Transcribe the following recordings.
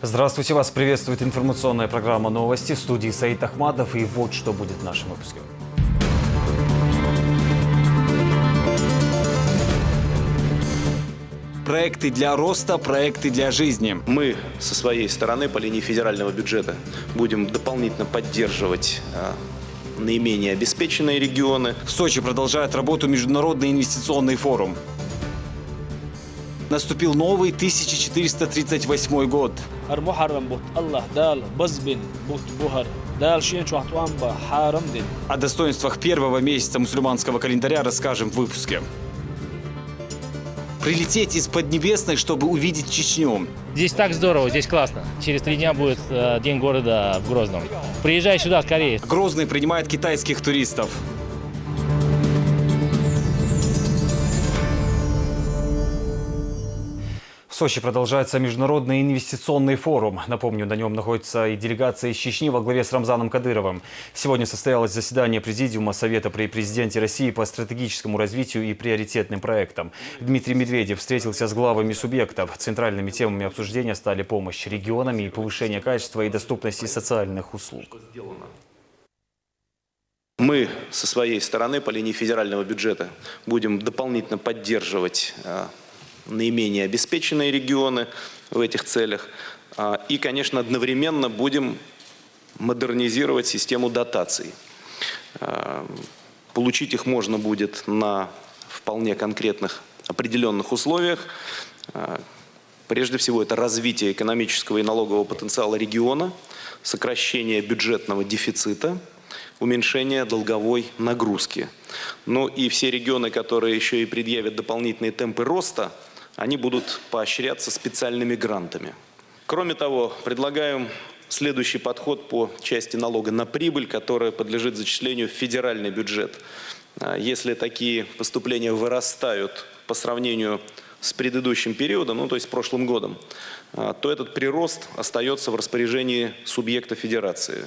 Здравствуйте, вас приветствует информационная программа «Новости», в студии Саид Ахмадов, и вот что будет в нашем выпуске. Проекты для роста, проекты для жизни. Мы со своей стороны по линии федерального бюджета будем дополнительно поддерживать наименее обеспеченные регионы. В Сочи продолжает работу Международный инвестиционный форум. Наступил новый 1438 год. О достоинствах первого месяца мусульманского календаря расскажем в выпуске. Прилететь из Поднебесной, чтобы увидеть Чечню. Здесь так здорово, здесь классно. Через 3 дня будет День города в Грозном. Приезжай сюда скорее. Грозный принимает китайских туристов. В Сочи продолжается Международный инвестиционный форум. Напомню, на нем находится и делегация из Чечни во главе с Рамзаном Кадыровым. Сегодня состоялось заседание Президиума Совета при президенте России по стратегическому развитию и приоритетным проектам. Дмитрий Медведев встретился с главами субъектов. Центральными темами обсуждения стали помощь регионам и повышение качества и доступности социальных услуг. Мы со своей стороны по линии федерального бюджета будем дополнительно поддерживать наименее обеспеченные регионы в этих целях. И, конечно, одновременно будем модернизировать систему дотаций. Получить их можно будет на вполне конкретных определенных условиях. Прежде всего, это развитие экономического и налогового потенциала региона, сокращение бюджетного дефицита, уменьшение долговой нагрузки. Ну и все регионы, которые еще и предъявят дополнительные темпы роста, они будут поощряться специальными грантами. Кроме того, предлагаем следующий подход по части налога на прибыль, которая подлежит зачислению в федеральный бюджет. Если такие поступления вырастают по сравнению с предыдущим периодом, ну то есть прошлым годом, то этот прирост остается в распоряжении субъекта федерации.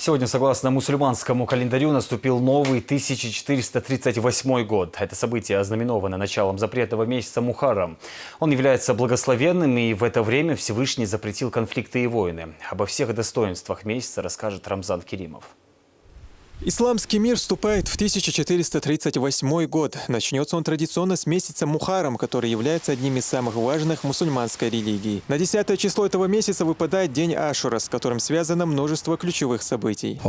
Сегодня, согласно мусульманскому календарю, наступил новый 1438 год. Это событие ознаменовано началом запретного месяца Мухаррам. Он является благословенным, и в это время Всевышний запретил конфликты и войны. Обо всех достоинствах месяца расскажет Рамзан Керимов. Исламский мир вступает в 1438 год. Начнется он традиционно с месяца Мухаррам, который является одним из самых важных мусульманской религии. На 10 число этого месяца выпадает день Ашура, с которым связано множество ключевых событий.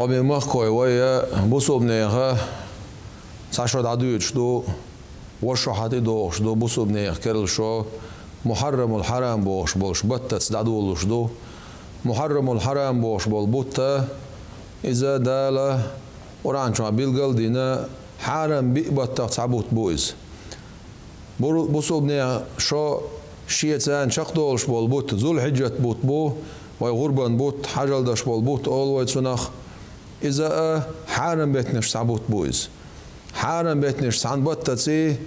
Oran ço bilgal dina haram bi batta tabut boiz. Bu sobne şo şiyetsen çaqdolş bol but zulhicjet but bu ve gurban but hajaldaş bol but ol ve sunaq iza haram betneş tabut boiz. Haram betneş san battatsi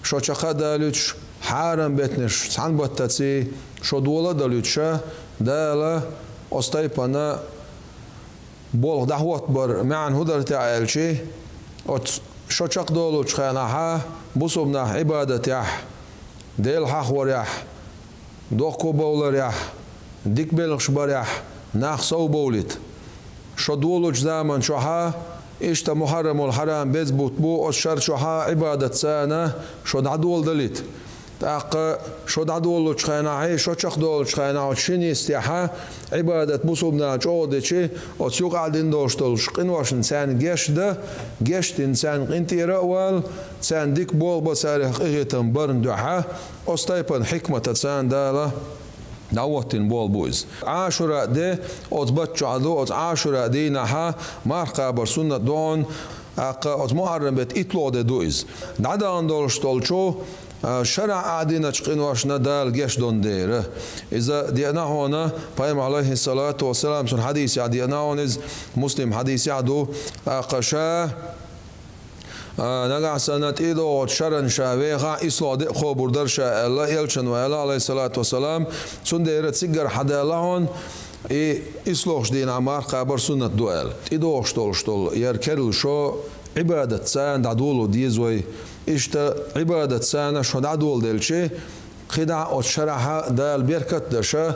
şo çaqadalüç haram betneş san battatsi şo dola dalüça dala ostaypana بول دعوت بر معن هدر تعالشي أت شجق دولو شخناها بصبنا عبادة يح ديل حخور يح دوكو بولر يح ديك بلغش بر يح ناخ صو بولت شدولو زمان شوها إشتا محرم الحرام بيز بوتبو أشر شوها عبادة سانة شد عدول دليت تاق شد عدول شخناها شجق دول شخناها شني استيحا عبادة بصبنا جودتشي أتيوق عدين دوشتل قنواشن سان جشت إنسان قنتي رأول سان ديك بول بسارح إغيتن برن دعها أستيبن حكمة سان دالة دعوتين بول بويز عاشوراء دي أتبتشو عدو عاشوراء دي نحا مارقا برسونة دون أت محرم بيت إطلو دي دويز دعدان دوشتل شو شرع عادينا تشقينواش ندال جيش دون ديره إذا دينا هنا بايم عليه الصلاة والسلام سن حديث دينا هونز مسلم حديث يعدو قشا نقع سنة إيدو شرن شاويغا إسلا دي خبر درشا الله يلشن وإلا عليه الصلاة والسلام سن ديرت سيجر حدا لهون إسلوش دينا مار قابر سنة دوال إيدو شتول يركرل شو عبادة سان دعدولو ديزوي إشتا عبادة سانة شو دعدول دلشي قدع وشرح دال بيركت دشا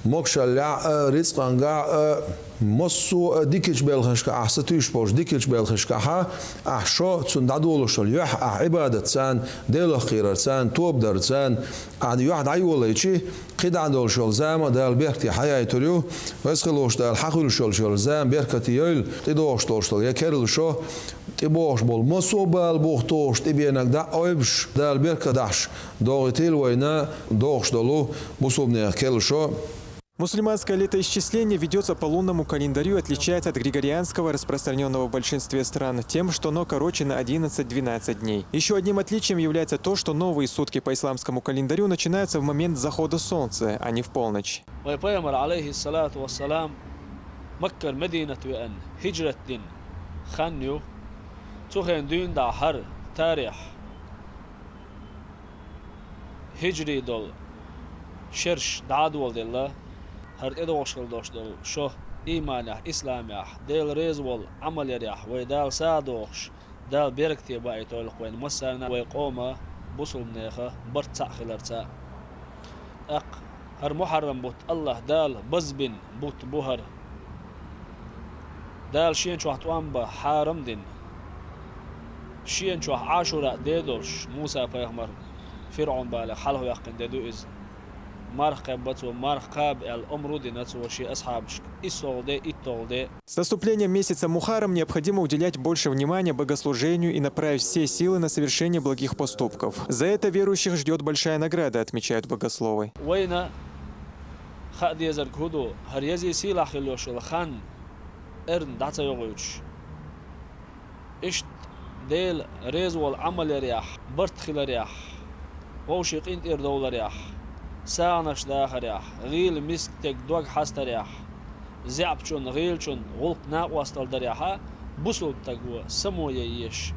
مكشلع رزقانجا مصو ديكش بالخشك أحستيش بوش ديكش بالخشك أحشو تندعو لشل يح عبادة سان دل خير سان توب در سان عد يح دعيو ليشي قدع دول شل زام دال بيركتي حياة تريو ويسخلوش دال حقل شل زام بيركتي يل تدوش توشل يكرل شو تبوش بول مصو بالبوختوش تبينك دا أوبش دال بيركة داش دوغتيل وينا دوغش دولو بوصوبني كل شو. Мусульманское летоисчисление ведется по лунному календарю и отличается от григорианского, распространенного в большинстве стран, тем, что оно короче на 11-12 дней. Еще одним отличием является то, что новые сутки по исламскому календарю начинаются в момент захода солнца, а не в полночь. ويبيمر عليه الصلاة والسلام مكة مدينة وأن هجرة دين خانيو تخين دين دا حر تاريخ هجري دول شرش دعادول دي هر إدوشل دوش دول شو إيمانيح إسلاميح ديل ريزول عمل يريح ويدال سادوش دال بيركتي باي تولق وين مسانا ويقوم بصل منيخة برتسع خلرتسع أق هر محرم بوت الله دال بزبن بوت بوهر دال شين شوح توانبا حارم دين شين شوح عاشوراء ديدوش موسى بيغمر فرعون بالغ حاله يقن ديدو إز С наступлением месяца Мухаррам необходимо уделять больше внимания богослужению и направить все силы на совершение благих поступков. За это верующих ждет большая награда, отмечают богословы. سانش داخريح غيل مسكتك دوغ حستريح زعبچون غيلچون غلق ناق واستل دريحا بوسل تقوى سمو ييش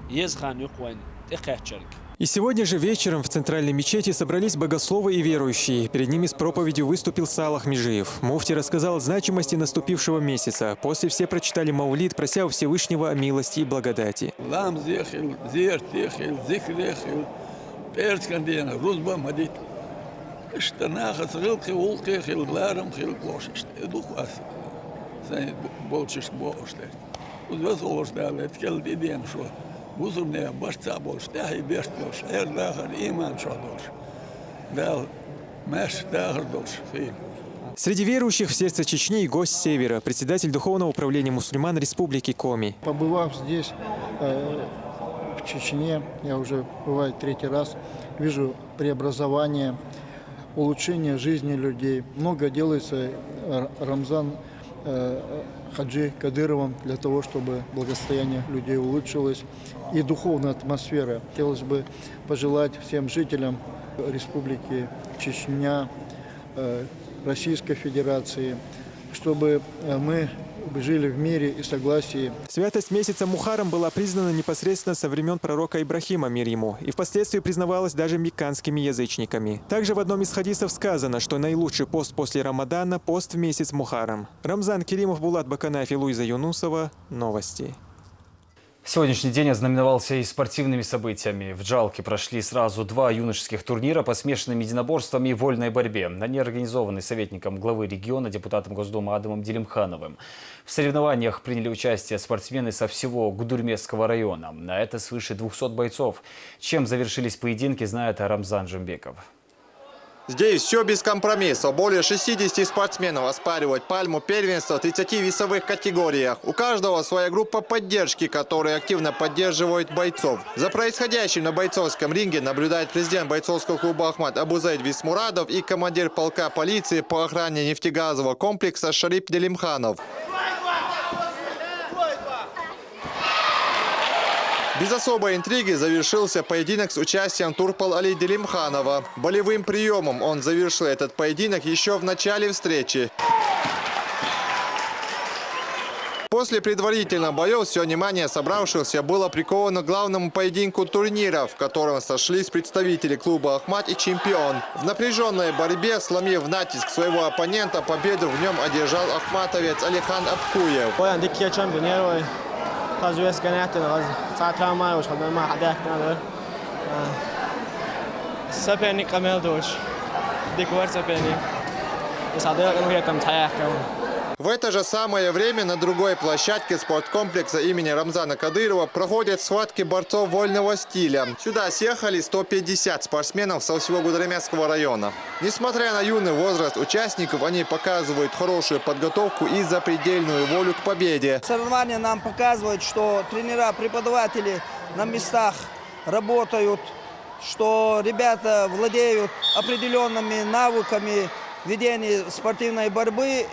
يزخان يقوين تقاتشرك. И сегодня же вечером в центральной мечети собрались богословы и верующие. Перед ними с проповедью выступил Салах Межиев. Муфти рассказал о значимости наступившего месяца. После все прочитали маулид, прося у Всевышнего о милости и благодати. اشتناخ خلقي ولقي خلق لارم خلق لوش اشتدوخ اس سنة بولشش بوشتر وزوز أوشتر اتكل ديدين شو بوزرني باشتا بولش تاهي بيشتلوش اير داخل إيمان شو دولش دال ماش داخل دولش خيل. Среди верующих в сердце Чечни и гость Севера, председатель Духовного управления мусульман Республики Коми. Побывав здесь, в Чечне, я уже бываю третий раз, вижу преобразование, улучшение жизни людей. Много делается Рамзан Хаджи Кадыровым для того, чтобы благосостояние людей улучшилось и духовная атмосфера. Хотелось бы пожелать всем жителям Республики Чечня, Российской Федерации, чтобы мы жили в мире и согласии. Святость месяца Мухаррам была признана непосредственно со времен пророка Ибрахима, мир ему, и впоследствии признавалась даже мекканскими язычниками. Также в одном из хадисов сказано, что наилучший пост после Рамадана – пост в месяц Мухаррам. Рамзан Керимов, Булат Баканаев и Луиза Юнусова. Новости. Сегодняшний день ознаменовался и спортивными событиями. В Джалке прошли сразу 2 юношеских турнира по смешанным единоборствам и вольной борьбе. Они организованы советником главы региона, депутатом Госдумы Адамом Делимхановым. В соревнованиях приняли участие спортсмены со всего Гудурмесского района. На это свыше 200 бойцов. Чем завершились поединки, знает Рамзан Джумбеков. Здесь все без компромисса. Более 60 спортсменов оспаривают пальму первенства в 30 весовых категориях. У каждого своя группа поддержки, которые активно поддерживают бойцов. За происходящим на бойцовском ринге наблюдает президент бойцовского клуба «Ахмат» Абузайд Висмурадов и командир полка полиции по охране нефтегазового комплекса Шарип Делимханов. Без особой интриги завершился поединок с участием Турпал Али Делимханова. Болевым приемом он завершил этот поединок еще в начале встречи. После предварительных боев все внимание собравшихся было приковано к главному поединку турнира, в котором сошлись представители клуба «Ахмат» и чемпион. В напряженной борьбе, сломив натиск своего оппонента, победу в нем одержал ахматовец Алихан Абкуев. соперник Камелдош. Диквар соперник. В это же самое время на другой площадке спорткомплекса имени Рамзана Кадырова проходят схватки борцов вольного стиля. Сюда съехали 150 спортсменов со всего Гудеремесского района. Несмотря на юный возраст участников, они показывают хорошую подготовку и запредельную волю к победе. Соревнования нам показывают, что тренера, преподаватели на местах работают, что ребята владеют определенными навыками ведения спортивной борьбы,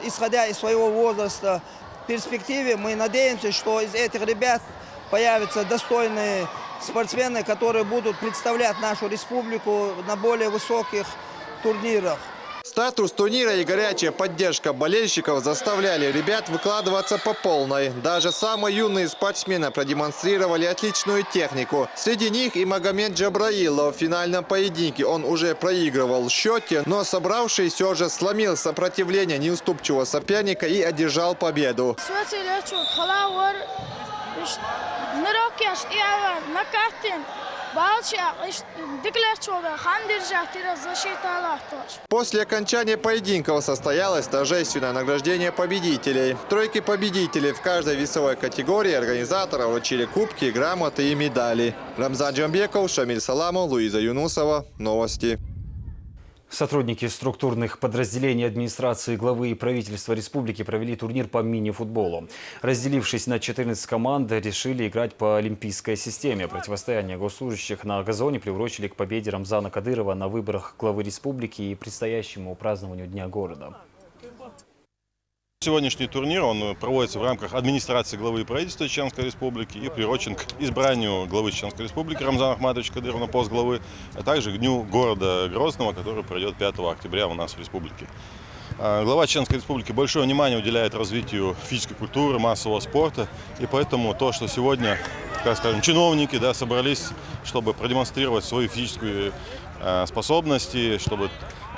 исходя из своего возраста. В перспективе мы надеемся, что из этих ребят появятся достойные спортсмены, которые будут представлять нашу республику на более высоких турнирах. Статус турнира и горячая поддержка болельщиков заставляли ребят выкладываться по полной. Даже самые юные спортсмены продемонстрировали отличную технику. Среди них и Магомед Джабраилов. В финальном поединке он уже проигрывал в счете, но собравшись все же сломил сопротивление неуступчивого соперника и одержал победу. После окончания поединков состоялось торжественное награждение победителей. Тройки победителей в каждой весовой категории организаторы вручили кубки, грамоты и медали. Рамзан Джамбеков, Шамиль Саламов, Луиза Юнусова. Новости. Сотрудники структурных подразделений администрации главы и правительства республики провели турнир по мини-футболу. Разделившись на 14 команд, решили играть по олимпийской системе. Противостояние госслужащих на газоне приурочили к победе Рамзана Кадырова на выборах главы республики и предстоящему празднованию Дня города. Сегодняшний турнир он проводится в рамках администрации главы и правительства Чеченской Республики и приурочен к избранию главы Чеченской Республики Рамзана Ахматовича Кадырова на пост главы, а также к Дню города Грозного, который пройдет 5 октября у нас в республике. Глава Чеченской Республики большое внимание уделяет развитию физической культуры, массового спорта, и поэтому то, что сегодня, так скажем, чиновники собрались, чтобы продемонстрировать свои физические способности, чтобы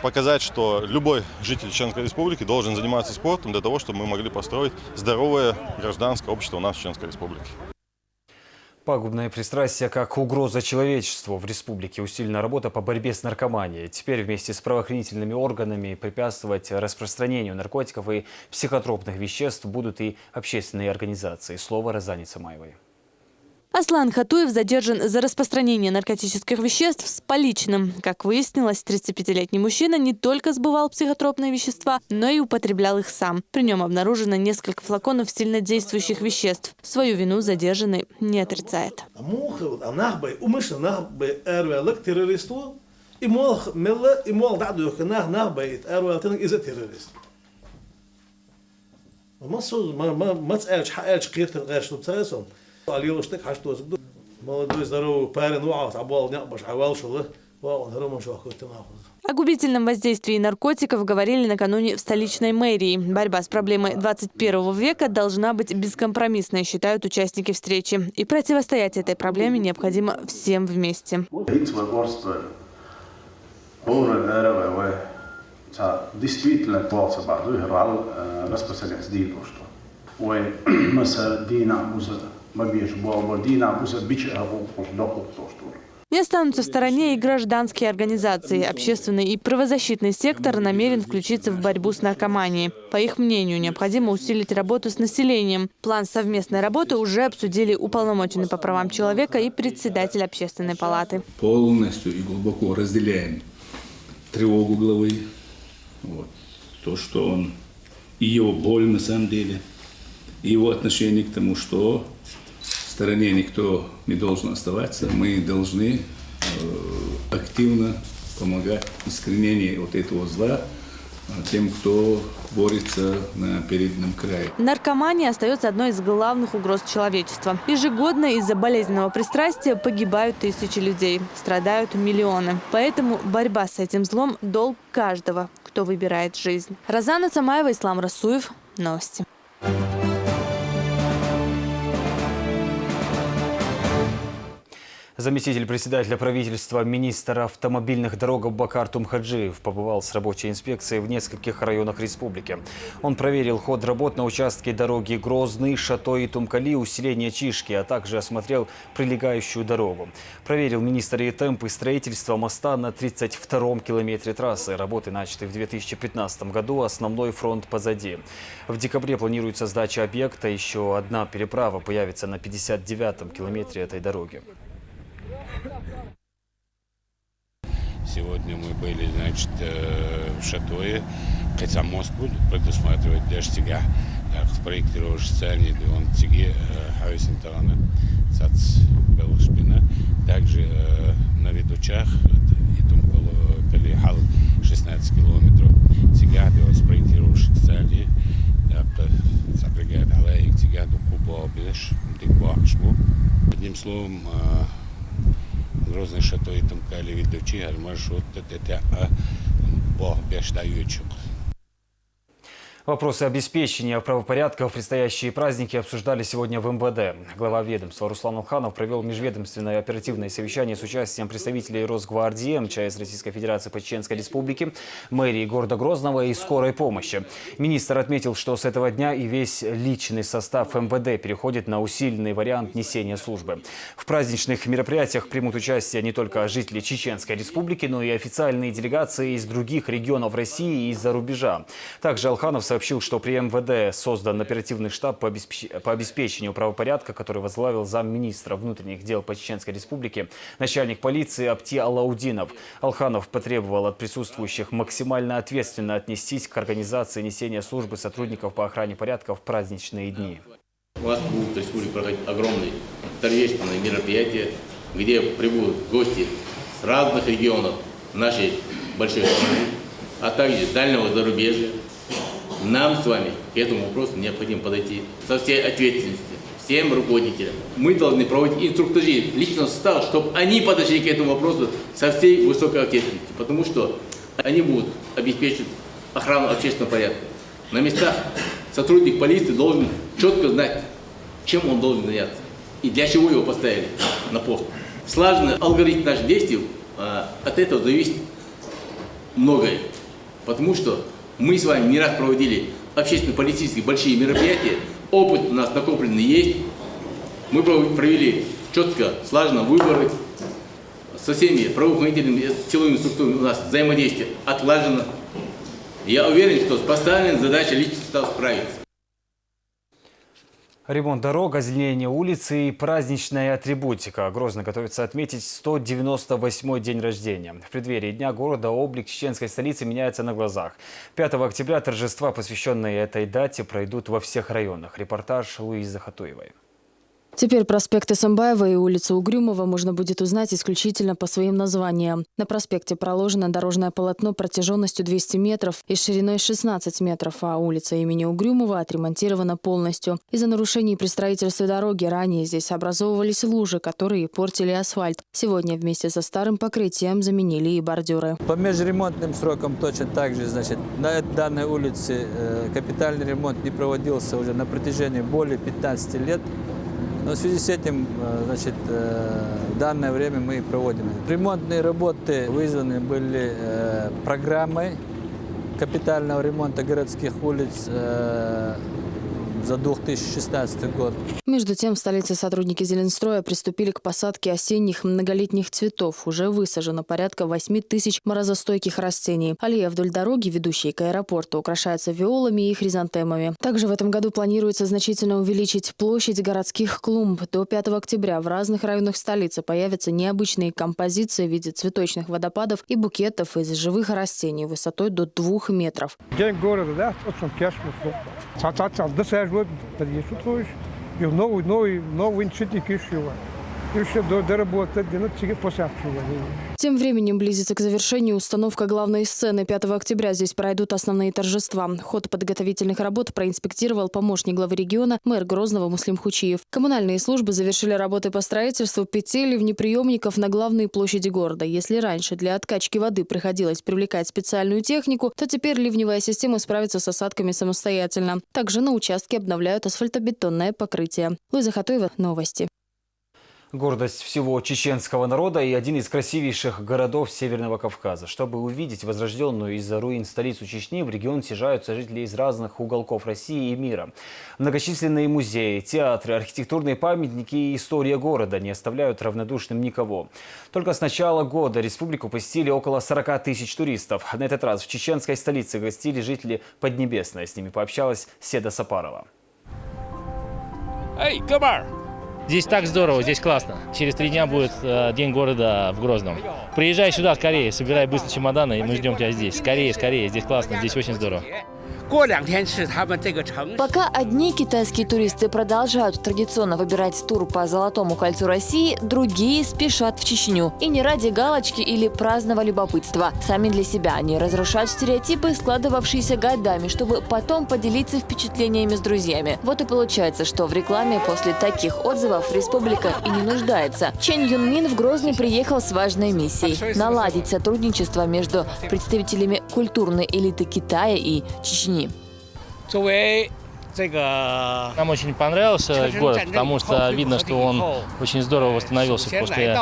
показать, что любой житель Чеченской Республики должен заниматься спортом для того, чтобы мы могли построить здоровое гражданское общество у нас в Чеченской Республике. Пагубное пристрастие как угроза человечеству. В республике усилена работа по борьбе с наркоманией. Теперь вместе с правоохранительными органами препятствовать распространению наркотиков и психотропных веществ будут и общественные организации. Слово Розане Самаевой. Аслан Хатуев задержан за распространение наркотических веществ с поличным. Как выяснилось, 35-летний мужчина не только сбывал психотропные вещества, но и употреблял их сам. При нем обнаружено несколько флаконов сильнодействующих веществ. Свою вину задержанный не отрицает. О губительном воздействии наркотиков говорили накануне в столичной мэрии. Борьба с проблемой 21 века должна быть бескомпромиссной, считают участники встречи. И противостоять этой проблеме необходимо всем вместе. Не останутся в стороне и гражданские организации. Общественный и правозащитный сектор намерен включиться в борьбу с наркоманией. По их мнению, необходимо усилить работу с населением. План совместной работы уже обсудили уполномоченный по правам человека и председатель общественной палаты. Полностью и глубоко разделяем тревогу главы. То, что он и его боль на самом деле, и его отношение к тому, что в стороне никто не должен оставаться. Мы должны активно помогать в искоренении этого зла тем, кто борется на переднем крае. Наркомания остается одной из главных угроз человечества. Ежегодно из-за болезненного пристрастия погибают тысячи людей, страдают миллионы. Поэтому борьба с этим злом – долг каждого, кто выбирает жизнь. Розана Самаева, Ислам Расуев. Новости. Заместитель председателя правительства, министр автомобильных дорог Абубакар Тумхаджиев побывал с рабочей инспекцией в нескольких районах республики. Он проверил ход работ на участке дороги Грозный, Шатой и Тумкали, усиление Чишки, а также осмотрел прилегающую дорогу. Проверил министр и темпы строительства моста на 32-м километре трассы. Работы начаты в 2015 году, основной фронт позади. В декабре планируется сдача объекта, еще одна переправа появится на 59-м километре этой дороги. Сегодня мы были, значит, в Шатое, хотя мост будет предусматривать для Штига, проектировавший специальный он Тиге, Хависинтарана, Сац Белшпина, также на Ведучах, и Тумкали Хал 16 километров, Тига, спроектировавший специальный, сопрягает Алай, Тига, Дукуба, Белш, Дикбахшбу. Одним словом, Грозный, Шатой, Тумкали, Ведучи, маршрут это по бешдаючу. Вопросы обеспечения правопорядка в предстоящие праздники обсуждали сегодня в МВД. Глава ведомства Руслан Алханов провел межведомственное оперативное совещание с участием представителей Росгвардии, МЧС Российской Федерации по Чеченской Республике, мэрии города Грозного и скорой помощи. Министр отметил, что с этого дня и весь личный состав МВД переходит на усиленный вариант несения службы. В праздничных мероприятиях примут участие не только жители Чеченской Республики, но и официальные делегации из других регионов России и из-за рубежа. Также Алханов сообщил, что при МВД создан оперативный штаб по обеспечению правопорядка, который возглавил замминистра внутренних дел по Чеченской Республике, начальник полиции Апти Алаудинов. Алханов потребовал от присутствующих максимально ответственно отнестись к организации несения службы сотрудников по охране порядка в праздничные дни. У нас будут в республике проходить огромные торжественные мероприятия, где прибудут гости с разных регионов нашей большой страны, а также дальнего зарубежья. Нам с вами к этому вопросу необходимо подойти со всей ответственностью, всем руководителям. Мы должны проводить инструктажи личного состава, чтобы они подошли к этому вопросу со всей высокой ответственностью, потому что они будут обеспечивать охрану общественного порядка. На местах сотрудник полиции должен четко знать, чем он должен заняться и для чего его поставили на пост. Слаженный алгоритм наших действий, от этого зависит многое, потому что мы с вами не раз проводили общественно-политические большие мероприятия, опыт у нас накопленный есть. Мы провели четко, слаженно выборы со всеми правоохранительными силовыми структурами, у нас взаимодействие отлажено. Я уверен, что с поставленной задачей личный состав справится. Ремонт дорог, озеленение улицы и праздничная атрибутика. Грозно готовится отметить 198-й день рождения. В преддверии Дня города облик чеченской столицы меняется на глазах. 5 октября торжества, посвященные этой дате, пройдут во всех районах. Репортаж Луизы Хатуевой. Теперь проспект Исамбаева и улицу Угрюмова можно будет узнать исключительно по своим названиям. На проспекте проложено дорожное полотно протяженностью 200 метров и шириной 16 метров, а улица имени Угрюмова отремонтирована полностью. Из-за нарушений при строительстве дороги ранее здесь образовывались лужи, которые портили асфальт. Сегодня вместе со старым покрытием заменили и бордюры. По межремонтным срокам точно так же. На данной улице капитальный ремонт не проводился уже на протяжении более 15 лет. Но в связи с этим, в данное время мы проводим. Ремонтные работы вызваны были программой капитального ремонта городских улиц за 2016 год. Между тем, в столице сотрудники Зеленстроя приступили к посадке осенних многолетних цветов. Уже высажено порядка 8 тысяч морозостойких растений. Аллея вдоль дороги, ведущей к аэропорту, украшается виолами и хризантемами. Также в этом году планируется значительно увеличить площадь городских клумб. До 5 октября в разных районах столицы появятся необычные композиции в виде цветочных водопадов и букетов из живых растений высотой до 2 метров. День города, да, новый институт еще. Тем временем близится к завершению установка главной сцены. 5 октября здесь пройдут основные торжества. Ход подготовительных работ проинспектировал помощник главы региона, мэр Грозного Муслим Хучиев. Коммунальные службы завершили работы по строительству 5 ливнеприемников на главной площади города. Если раньше для откачки воды приходилось привлекать специальную технику, то теперь ливневая система справится с осадками самостоятельно. Также на участке обновляют асфальтобетонное покрытие. Луиза Хатуева, новости. Гордость всего чеченского народа и один из красивейших городов Северного Кавказа. Чтобы увидеть возрожденную из-за руин столицу Чечни, в регион съезжаются жители из разных уголков России и мира. Многочисленные музеи, театры, архитектурные памятники и история города не оставляют равнодушным никого. Только с начала года республику посетили около 40 тысяч туристов. На этот раз в чеченской столице гостили жители Поднебесной. С ними пообщалась Седа Сапарова. Эй, комар! Здесь так здорово, здесь классно. Через 3 дня будет День города в Грозном. Приезжай сюда скорее, собирай быстро чемоданы, и мы ждем тебя здесь. Скорее, скорее, здесь классно, здесь очень здорово. Пока одни китайские туристы продолжают традиционно выбирать тур по Золотому кольцу России, другие спешат в Чечню. И не ради галочки или праздного любопытства. Сами для себя они разрушают стереотипы, складывавшиеся годами, чтобы потом поделиться впечатлениями с друзьями. Вот и получается, что в рекламе после таких отзывов республика и не нуждается. Чен Юнмин в Грозный приехал с важной миссией – наладить сотрудничество между представителями культурной элиты Китая и Чечни. Нам очень понравился город, потому что видно, что он очень здорово восстановился после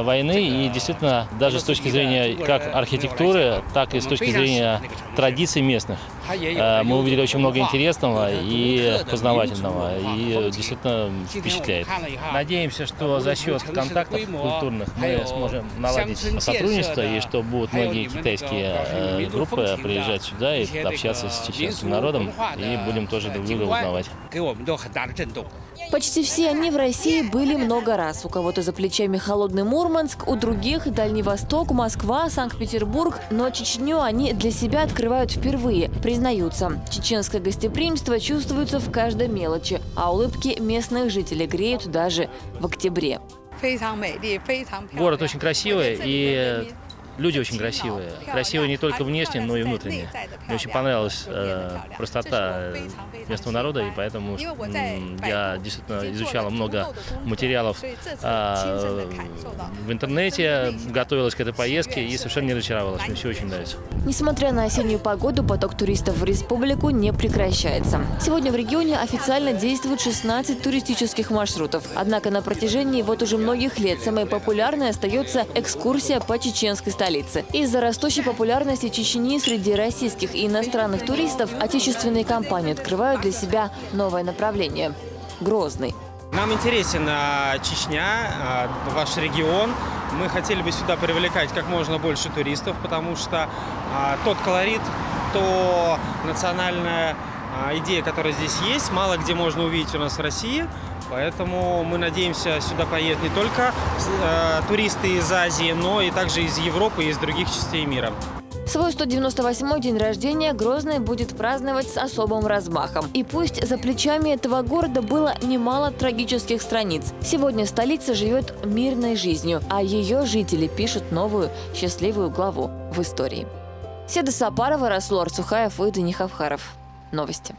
войны. И действительно, даже с точки зрения как архитектуры, так и с точки зрения традиций местных, мы увидели очень много интересного и познавательного. И действительно впечатляет. Надеемся, что за счет контактов культурных мы сможем наладить сотрудничество, и что будут многие китайские группы приезжать сюда и общаться с чеченским народом, и будем тоже друг друга узнавать. Почти все они в России были много раз. У кого-то за плечами холодный Мурманск, у других Дальний Восток, Москва, Санкт-Петербург. Но Чечню они для себя открывают впервые. Признаются, чеченское гостеприимство чувствуется в каждой мелочи, а улыбки местных жителей греют даже в октябре. Город очень красивый, и люди очень красивые. Красивые не только внешне, но и внутренне. Мне очень понравилась простота местного народа, и поэтому я действительно изучала много материалов в интернете, готовилась к этой поездке и совершенно не разочаровалась. Мне все очень нравится. Несмотря на осеннюю погоду, поток туристов в республику не прекращается. Сегодня в регионе официально действует 16 туристических маршрутов. Однако на протяжении вот уже многих лет самой популярной остается экскурсия по чеченской столице. Из-за растущей популярности Чечни среди российских и иностранных туристов отечественные компании открывают для себя новое направление – Грозный. Нам интересен Чечня, ваш регион. Мы хотели бы сюда привлекать как можно больше туристов, потому что тот колорит, то национальная идея, которая здесь есть, мало где можно увидеть у нас в России. Поэтому мы надеемся, сюда поедут не только туристы из Азии, но и также из Европы и из других частей мира. Свой 198-й день рождения Грозный будет праздновать с особым размахом. И пусть за плечами этого города было немало трагических страниц. Сегодня столица живет мирной жизнью, а ее жители пишут новую счастливую главу в истории. Седа Сапарова, Расул Арцухаев и Денис Хавхаров. Новости.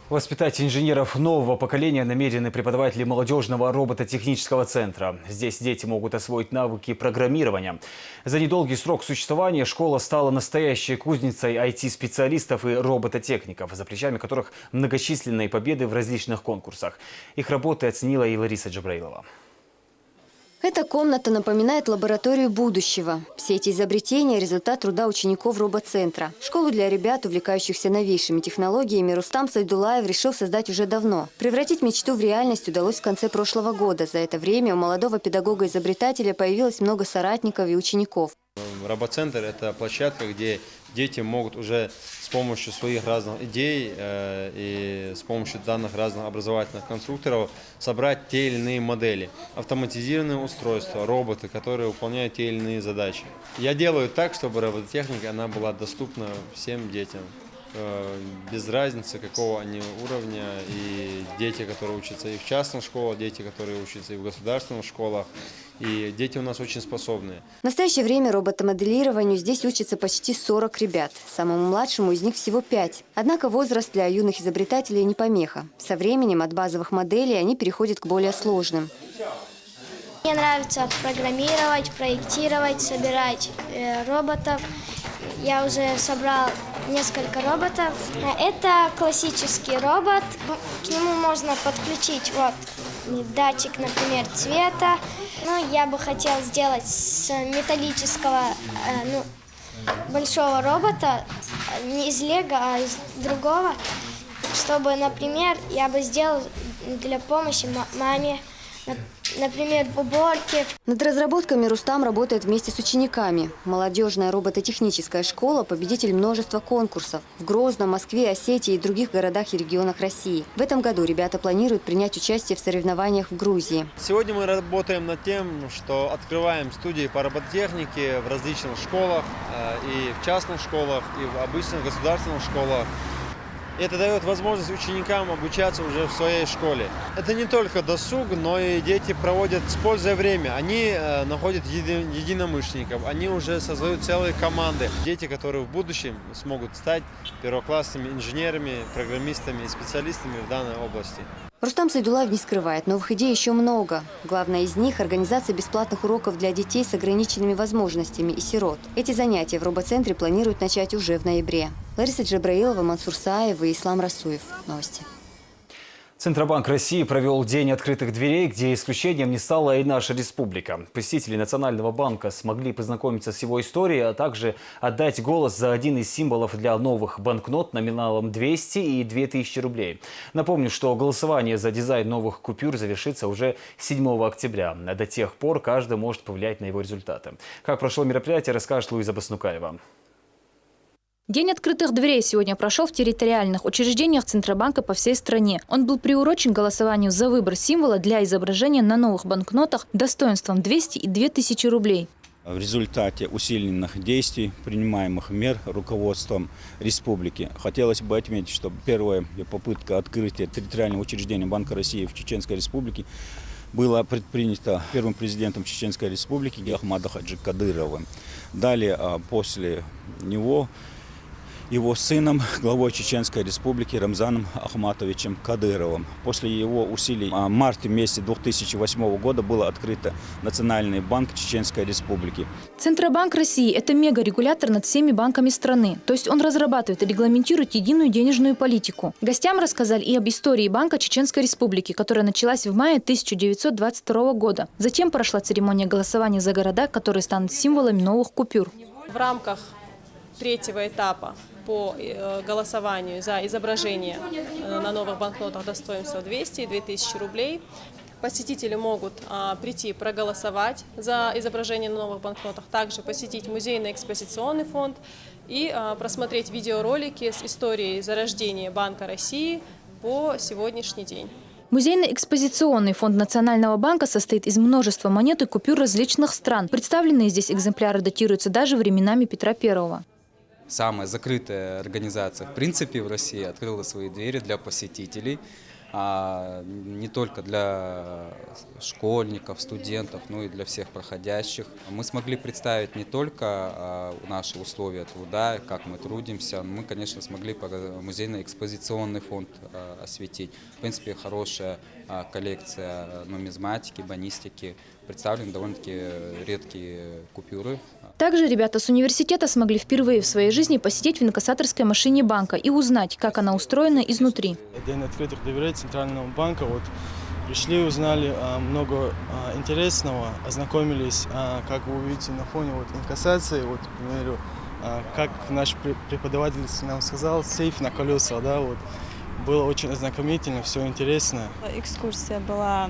Воспитать инженеров нового поколения намерены преподаватели молодежного робототехнического центра. Здесь дети могут освоить навыки программирования. За недолгий срок существования школа стала настоящей кузницей IT-специалистов и робототехников, за плечами которых многочисленные победы в различных конкурсах. Их работы оценила и Лариса Джабраилова. Эта комната напоминает лабораторию будущего. Все эти изобретения – результат труда учеников робоцентра. Школу для ребят, увлекающихся новейшими технологиями, Рустам Сайдулаев решил создать уже давно. Превратить мечту в реальность удалось в конце прошлого года. За это время у молодого педагога-изобретателя появилось много соратников и учеников. Робоцентр – это площадка, где дети могут уже с помощью своих разных идей и с помощью данных разных образовательных конструкторов собрать те или иные модели. Автоматизированные устройства, роботы, которые выполняют те или иные задачи. Я делаю так, чтобы робототехника она была доступна всем детям. Без разницы, какого они уровня, и дети, которые учатся и в частных школах, дети, которые учатся и в государственных школах, и дети у нас очень способные. В настоящее время роботомоделированию здесь учатся почти 40 ребят. Самому младшему из них всего 5. Однако возраст для юных изобретателей не помеха. Со временем от базовых моделей они переходят к более сложным. Мне нравится программировать, проектировать, собирать роботов. Я уже собрал несколько роботов. Это классический робот. К нему можно подключить вот датчик, например, цвета. Ну, я бы хотел сделать с металлического, большого робота, не из лего, а из другого, чтобы, например, я бы сделал для помощи маме, например, в уборке. Над разработками Рустам работает вместе с учениками. Молодежная робототехническая школа – победитель множества конкурсов в Грозном, Москве, Осетии и других городах и регионах России. В этом году ребята планируют принять участие в соревнованиях в Грузии. Сегодня мы работаем над тем, что открываем студии по робототехнике в различных школах, и в частных школах, и в обычных государственных школах. Это дает возможность ученикам обучаться уже в своей школе. Это не только досуг, но и дети проводят с пользой время. Они находят единомышленников, они уже создают целые команды. Дети, которые в будущем смогут стать первоклассными инженерами, программистами и специалистами в данной области. Рустам Сайдулаев не скрывает, новых идей еще много. Главное из них – организация бесплатных уроков для детей с ограниченными возможностями и сирот. Эти занятия в робоцентре планируют начать уже в ноябре. Лариса Джабраилова, Мансур Саев и Ислам Расуев. Новости. Центробанк России провел День открытых дверей, где исключением не стала и наша республика. Посетители Национального банка смогли познакомиться с его историей, а также отдать голос за один из символов для новых банкнот номиналом 200 и 2000 рублей. Напомню, что голосование за дизайн новых купюр завершится уже 7 октября. До тех пор каждый может повлиять на его результаты. Как прошло мероприятие, расскажет Луиза Баснукаева. День открытых дверей сегодня прошел в территориальных учреждениях Центробанка по всей стране. Он был приурочен к голосованию за выбор символа для изображения на новых банкнотах достоинством 200 и 2000 рублей. В результате усиленных действий, принимаемых мер руководством республики, хотелось бы отметить, что первая попытка открытия территориального учреждения Банка России в Чеченской Республике была предпринята первым президентом Чеченской Республики Ахмадом Хаджи Кадыровым. Далее, после него, его сыном, главой Чеченской Республики Рамзаном Ахматовичем Кадыровым. После его усилий в марте месяце 2008 года было открыто Национальный банк Чеченской Республики. Центробанк России – это мегарегулятор над всеми банками страны. То есть он разрабатывает и регламентирует единую денежную политику. Гостям рассказали и об истории Банка Чеченской Республики, которая началась в мае 1922 года. Затем прошла церемония голосования за города, которые станут символами новых купюр. В рамках третьего этапа по голосованию за изображение на новых банкнотах достоинства 200 и 2000 рублей посетители могут прийти проголосовать за изображение на новых банкнотах, также посетить музейно-экспозиционный фонд и просмотреть видеоролики с историей зарождения Банка России по сегодняшний день. Музейно-экспозиционный фонд Национального банка состоит из множества монет и купюр различных стран. Представленные здесь экземпляры датируются даже временами Петра I. Самая закрытая организация, в принципе, в России открыла свои двери для посетителей, не только для школьников, студентов, но и для всех проходящих. Мы смогли представить не только наши условия труда, как мы трудимся, мы, конечно, смогли музейно-экспозиционный фонд осветить. В принципе, хорошая коллекция нумизматики, бонистики, представлены довольно-таки редкие купюры. Также ребята с университета смогли впервые в своей жизни посидеть в инкассаторской машине банка и узнать, как она устроена изнутри. День открытых дверей Центрального банка. Пришли, узнали много интересного, ознакомились, как вы увидите на фоне инкассации, к примеру, как наш преподаватель нам сказал, сейф на колесах, было очень ознакомительно, все интересно. Экскурсия была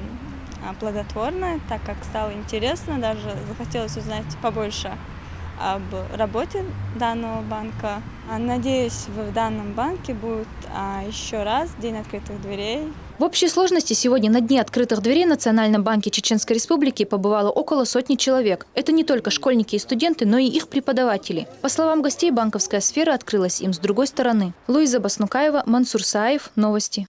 плодотворная, так как стало интересно, даже захотелось узнать побольше об работе данного банка. Надеюсь, в данном банке будет еще раз День открытых дверей. В общей сложности сегодня на Дне открытых дверей в Национальном банке Чеченской Республики побывало около 100 человек. Это не только школьники и студенты, но и их преподаватели. По словам гостей, банковская сфера открылась им с другой стороны. Луиза Баснукаева, Мансур Саев. Новости.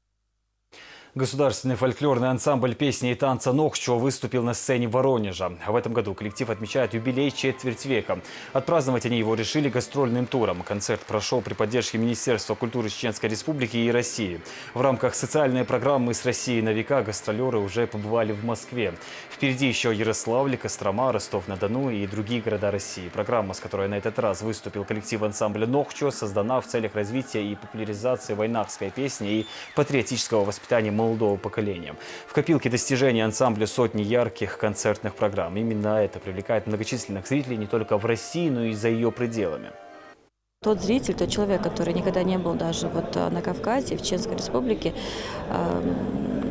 Государственный фольклорный ансамбль песни и танца «Нохчо» выступил на сцене Воронежа. В этом году коллектив отмечает юбилей четверть века. Отпраздновать они его решили гастрольным туром. Концерт прошел при поддержке Министерства культуры Чеченской Республики и России. В рамках социальной программы «С Россией на века» гастролеры уже побывали в Москве. Впереди еще Ярославль, Кострома, Ростов-на-Дону и другие города России. Программа, с которой на этот раз выступил коллектив ансамбля «Нохчо», создана в целях развития и популяризации войнахской песни и патриотического воспитания молодежи молодого поколения. В копилке достижений ансамбля сотни ярких концертных программ. Именно это привлекает многочисленных зрителей не только в России, но и за ее пределами. Тот зритель, тот человек, который никогда не был даже на Кавказе, в Чеченской Республике,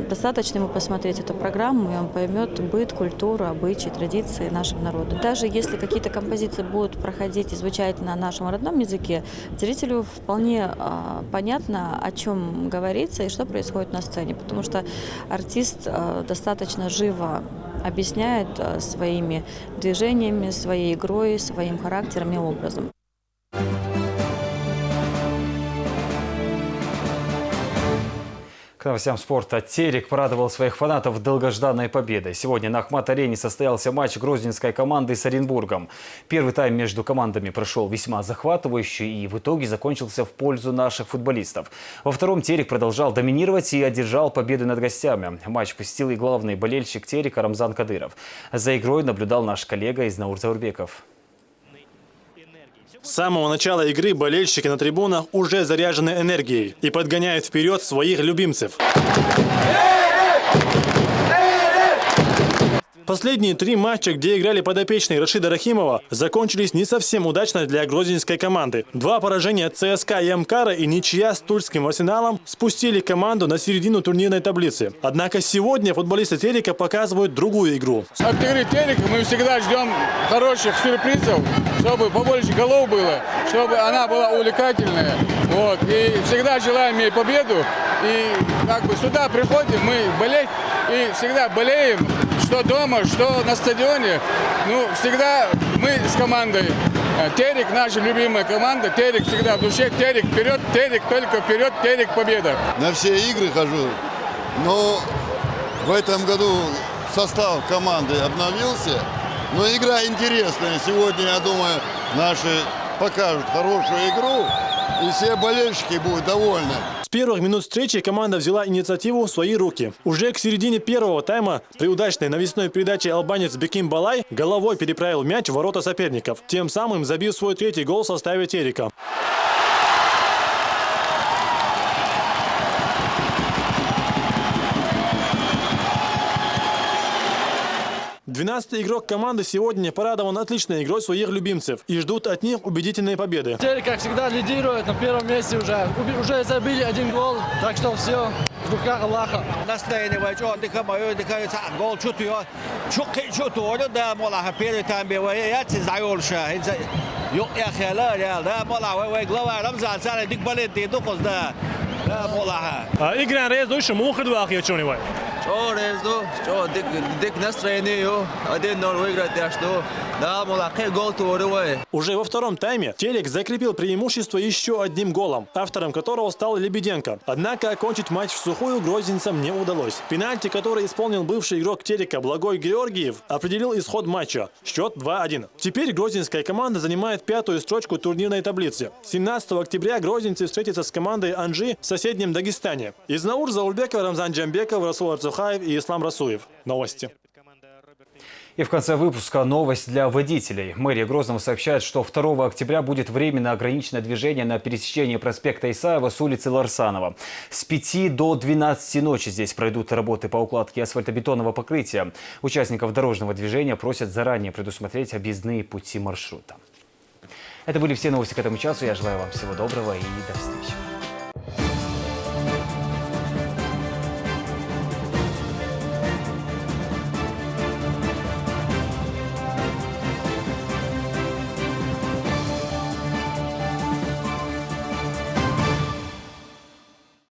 достаточно ему посмотреть эту программу, и он поймет быт, культуру, обычаи, традиции нашего народа. Даже если какие-то композиции будут проходить и звучать на нашем родном языке, зрителю вполне понятно, о чем говорится и что происходит на сцене, потому что артист достаточно живо объясняет своими движениями, своей игрой, своим характером и образом. К новостям спорта. Терек порадовал своих фанатов долгожданной победой. Сегодня на Ахмат-арене состоялся матч грозненской команды с Оренбургом. Первый тайм между командами прошел весьма захватывающий и в итоге закончился в пользу наших футболистов. Во втором Терек продолжал доминировать и одержал победу над гостями. Матч посетил и главный болельщик Терека Рамзан Кадыров. За игрой наблюдал наш коллега Изнаур Заурбеков. С самого начала игры болельщики на трибунах уже заряжены энергией и подгоняют вперед своих любимцев. Последние 3 матча, где играли подопечные Рашида Рахимова, закончились не совсем удачно для грозненской команды. 2 поражения ЦСКА и Амкара и ничья с Тульским Арсеналом спустили команду на середину турнирной таблицы. Однако сегодня футболисты Терека показывают другую игру. От игры Терека мы всегда ждем хороших сюрпризов, чтобы побольше голов было, чтобы она была увлекательная. Вот. И всегда желаем ей победу. И сюда приходим мы болеть и всегда болеем, что дома, что на стадионе. Всегда мы с командой. Терек наша любимая команда. Терек всегда в душе. Терек вперед, Терек только вперед, Терек победа. На все игры хожу, но в этом году состав команды обновился. Но игра интересная. Сегодня, я думаю, наши покажут хорошую игру, и все болельщики будут довольны. С первых минут встречи команда взяла инициативу в свои руки. Уже к середине первого тайма при удачной навесной передаче албанец Беким Балай головой переправил мяч в ворота соперников, тем самым забив свой 3-й гол в составе Терека. 12-й игрок команды сегодня порадован отличной игрой своих любимцев и ждут от них убедительной победы. Терек, как всегда, лидирует на первом месте уже. Уже забили 1 гол, так что все в руках Аллаха. Настроение дыхается гол чутье. Чутье, да, мола первый тайм бивает, я заёлша. Yok ya xela ya da mola way glava Рамзан сара дик балети дукозда. Да мола. Игра резу еще мухаду ахиячонивай. Что резу? Что дик настроение, 1-0 выиграть я что? Да мола гол туровой. Уже во втором тайме Терек закрепил преимущество еще 1 голом, автором которого стал Лебеденко. Однако окончить матч в сухую грозненцам не удалось. Пенальти, который исполнил бывший игрок Терека Благой Георгиев, определил исход матча. Счет 2-1. Теперь грозненская команда занимает 5-ю строчку турнирной таблицы. 17 октября грозненцы встретятся с командой Анжи в соседнем Дагестане. Изнаур Заурбеков, Рамзан Джамбеков, Расул Арцухаев и Ислам Расуев. Новости. И в конце выпуска новость для водителей. Мэрия Грозного сообщает, что 2 октября будет временно ограничено движение на пересечении проспекта Исаева с улицы Ларсанова. С 5 до 12 ночи здесь пройдут работы по укладке асфальтобетонного покрытия. Участников дорожного движения просят заранее предусмотреть объездные пути маршрута. Это были все новости к этому часу. Я желаю вам всего доброго и до встречи.